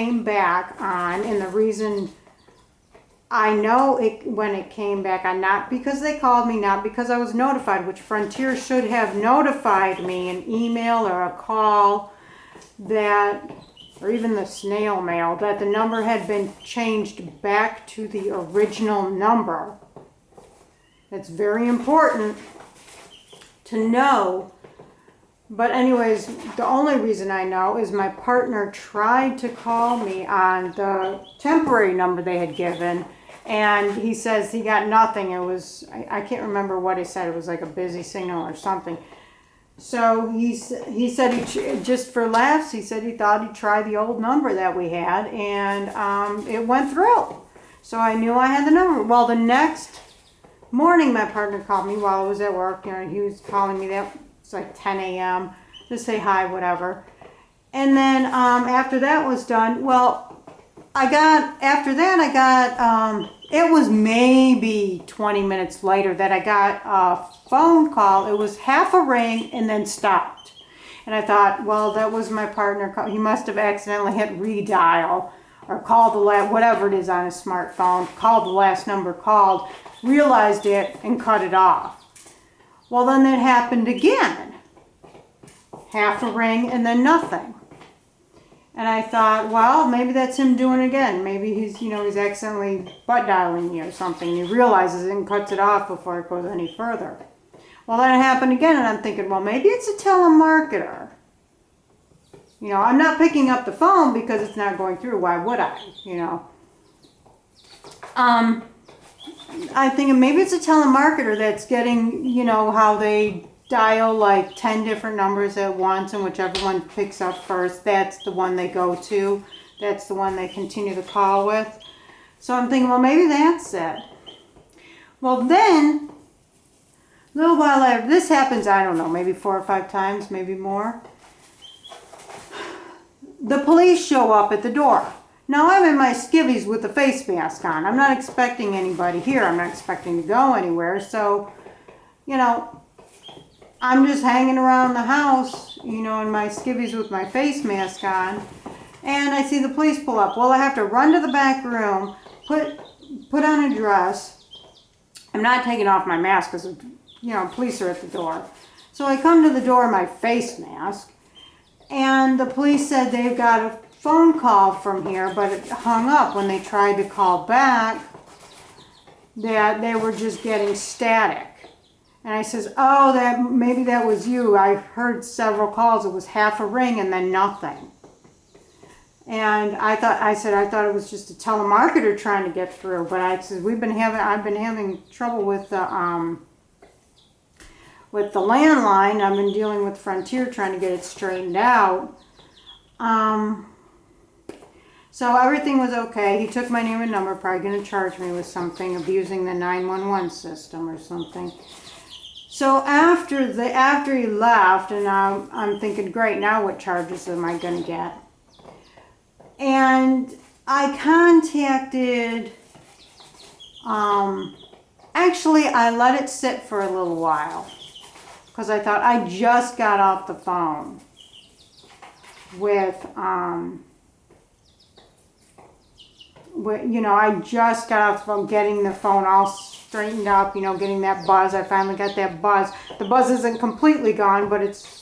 came back on, and the reason I know it when it came back on, not because they called me, not because I was notified, which Frontier should have notified me, an email or a call that, or even the snail mail, that the number had been changed back to the original number. It's very important to know. But anyways, the only reason I know is my partner tried to call me on the temporary number they had given, and he says he got nothing. It was, I can't remember what he said. It was like a busy signal or something. So he said, just for laughs, he said he thought he'd try the old number that we had, and it went through. So I knew I had the number. Well, the next morning, my partner called me while I was at work. You know, he was calling me that. It's like 10 a.m. to say hi, whatever. And then after that was done, well, it was maybe 20 minutes later that I got a phone call. It was half a ring and then stopped. And I thought, well, that was my partner. He must have accidentally hit redial or called whatever it is on his smartphone, called the last number called, realized it, and cut it off. Well, then that happened again. Half a ring and then nothing. And I thought, well, maybe that's him doing it again. Maybe he's accidentally butt dialing you or something. He realizes it and cuts it off before it goes any further. Well, then it happened again, and I'm thinking, well, maybe it's a telemarketer. You know, I'm not picking up the phone because it's not going through. Why would I? You know. I'm thinking maybe it's a telemarketer that's getting, you know, how they dial like 10 different numbers at once, and whichever one picks up first, that's the one they go to. That's the one they continue the call with. So I'm thinking, well, maybe that's it. Well, then, a little while later, this happens, I don't know, maybe 4 or 5 times, maybe more. The police show up at the door. Now, I'm in my skivvies with a face mask on. I'm not expecting anybody here. I'm not expecting to go anywhere. So, you know, I'm just hanging around the house, you know, in my skivvies with my face mask on. And I see the police pull up. Well, I have to run to the back room, put on a dress. I'm not taking off my mask because, you know, police are at the door. So I come to the door in my face mask. And the police said they've got a phone call from here, but it hung up when they tried to call back, that they were just getting static. And I says, oh, maybe that was you. I heard several calls. It was half a ring and then nothing. And I thought it was just a telemarketer trying to get through. But I said, I've been having trouble with the landline. I've been dealing with Frontier trying to get it straightened out. So everything was okay. He took my name and number, probably going to charge me with something, abusing the 911 system or something. So after he left, and I'm thinking, great, now what charges am I going to get? And I contacted, actually I let it sit for a little while, because I thought I just got off the phone with, you know, I just got off the phone getting the phone all straightened up, you know, getting that buzz. I finally got that buzz. The buzz isn't completely gone, but it's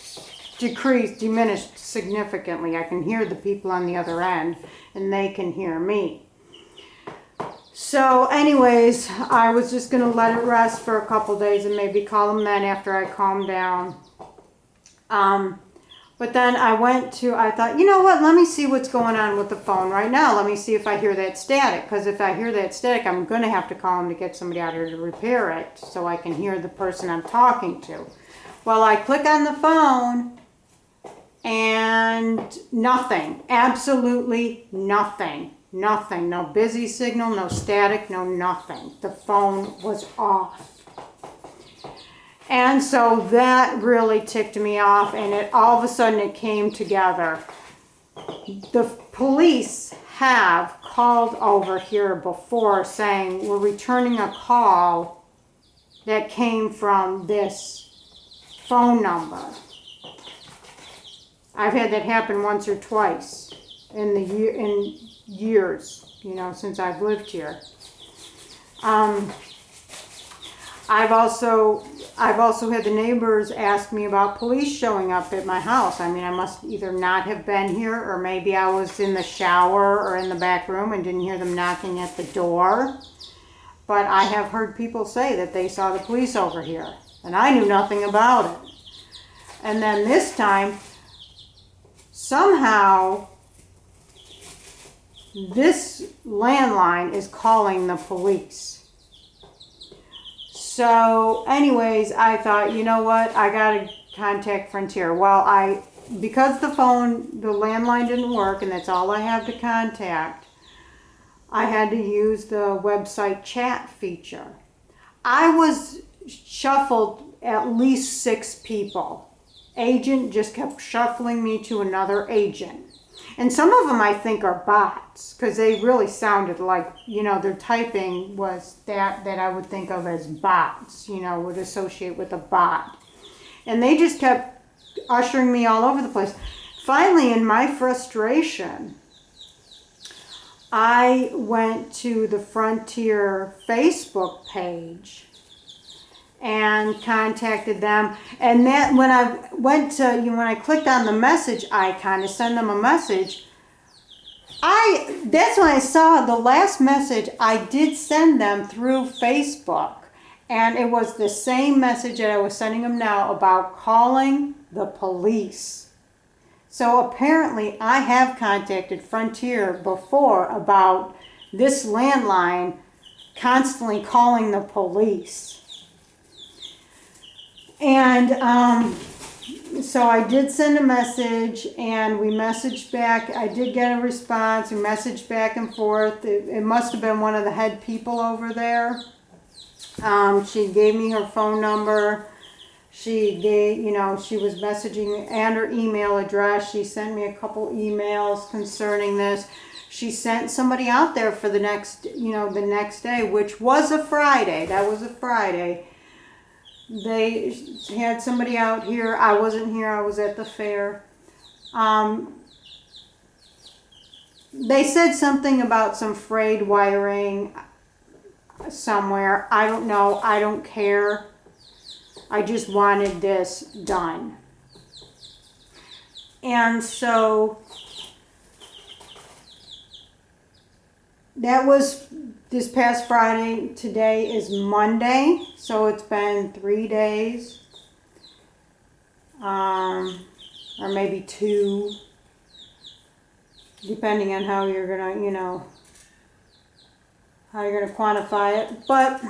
diminished significantly. I can hear the people on the other end, and they can hear me. So anyways, I was just going to let it rest for a couple days and maybe call them then after I calm down. But then I thought, you know what, let me see what's going on with the phone right now. Let me see if I hear that static, because if I hear that static, I'm going to have to call them to get somebody out here to repair it so I can hear the person I'm talking to. Well, I click on the phone and nothing, absolutely nothing, nothing, no busy signal, no static, no nothing. The phone was off. And so that really ticked me off, and all of a sudden it came together. The police have called over here before saying we're returning a call that came from this phone number. I've had that happen once or twice. in years, you know, since I've lived here. I've also had the neighbors ask me about police showing up at my house. I mean, I must either not have been here, or maybe I was in the shower or in the back room and didn't hear them knocking at the door. But I have heard people say that they saw the police over here, and I knew nothing about it. And then this time, somehow, this landline is calling the police. So anyways, I thought, you know what, I gotta contact Frontier. Well, because the landline didn't work, and that's all I have to contact, I had to use the website chat feature. I was shuffled at least 6 people. Agent just kept shuffling me to another agent. And some of them I think are bots, because they really sounded like, you know, their typing was that I would think of as bots, you know, would associate with a bot. And they just kept ushering me all over the place. Finally, in my frustration, I went to the Frontier Facebook page and contacted them. And that when I clicked on the message icon to send them a message, that's when I saw the last message I did send them through Facebook. And it was the same message that I was sending them now about calling the police. So apparently I have contacted Frontier before about this landline constantly calling the police. And so I did send a message, and we messaged back. I did get a response. We messaged back and forth. It must have been one of the head people over there. She gave me her phone number. She gave, you know, she was messaging, and her email address. She sent me a couple emails concerning this. She sent somebody out there for the next day, which was a Friday. That was a Friday. They had somebody out here. I wasn't here. I was at the fair. They said something about some frayed wiring somewhere. I don't know. I don't care. I just wanted this done. And so that was this past Friday. Today is Monday, so it's been 3 days, or maybe 2, depending on how you're gonna, you know, how you're gonna quantify it. But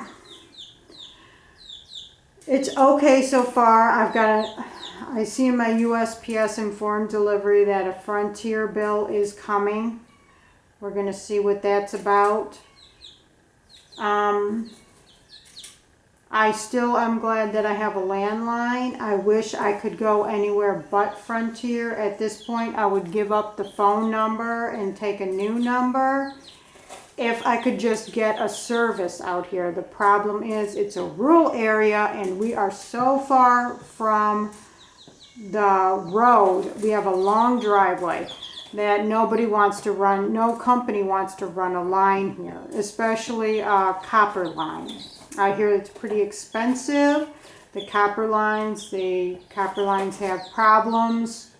it's okay so far. I see in my USPS informed delivery that a Frontier bill is coming. We're gonna see what that's about. I still am glad that I have a landline. I wish I could go anywhere but Frontier. At this point, I would give up the phone number and take a new number if I could just get a service out here. The problem is it's a rural area, and we are so far from the road. We have a long driveway that nobody wants to run, no company wants to run a line here, especially a copper line. I hear it's pretty expensive. The copper lines have problems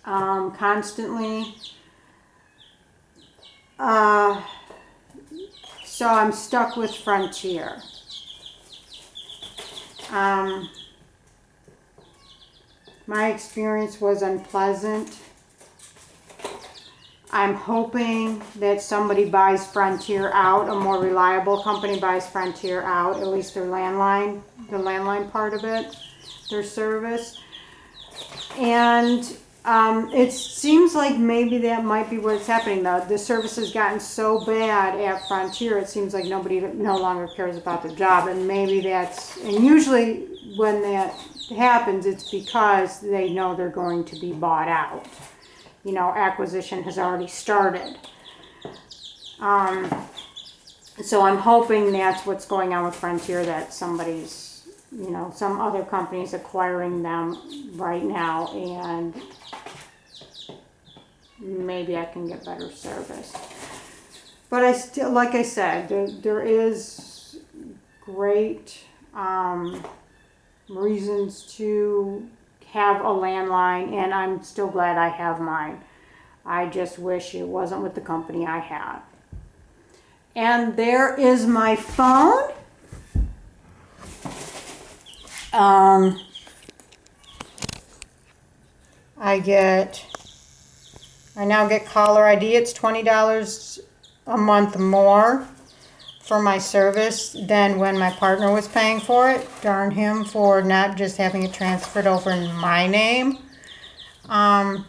constantly. So I'm stuck with Frontier. My experience was unpleasant. I'm hoping that somebody buys Frontier out, a more reliable company buys Frontier out, at least their landline, the landline part of it, their service. And it seems like maybe that might be what's happening. The service has gotten so bad at Frontier, it seems like nobody no longer cares about their job. And maybe and usually when that happens, it's because they know they're going to be bought out. You know, acquisition has already started. So I'm hoping that's what's going on with Frontier, that somebody's, you know, some other company's acquiring them right now, and maybe I can get better service. But I still, like I said, there is great reasons to have a landline, and I'm still glad I have mine. I just wish it wasn't with the company I had. And there is my phone. I now get caller ID. It's $20 a month more for my service than when my partner was paying for it. Darn him for not just having it transferred over in my name. I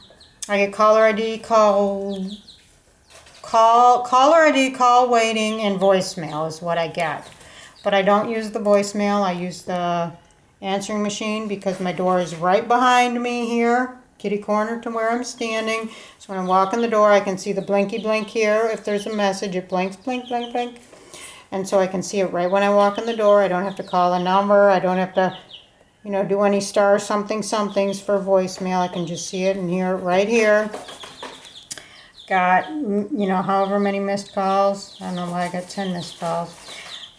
get caller ID, caller ID, call waiting, and voicemail is what I get. But I don't use the voicemail. I use the answering machine because my door is right behind me here, kitty corner to where I'm standing. So when I walk in the door, I can see the blinky blink here. If there's a message, it blinks, blink, blink, blink. And so I can see it right when I walk in the door. I don't have to call a number. I don't have to, do any star somethings for voicemail. I can just see it and hear it right here. Got, however many missed calls. I don't know why I got 10 missed calls.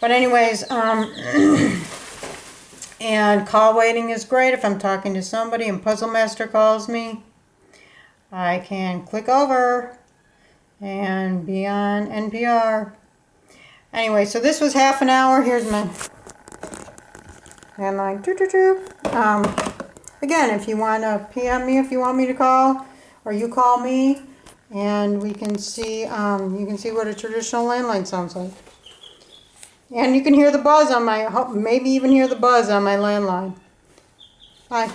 But anyways, and call waiting is great. If I'm talking to somebody and Puzzle Master calls me, I can click over and be on NPR. Anyway, so this was half an hour. Here's my landline. Again, if you want to PM me, if you want me to call, or you call me, and we can see, you can see what a traditional landline sounds like. And you can hear the buzz on maybe even hear the buzz on my landline. Bye.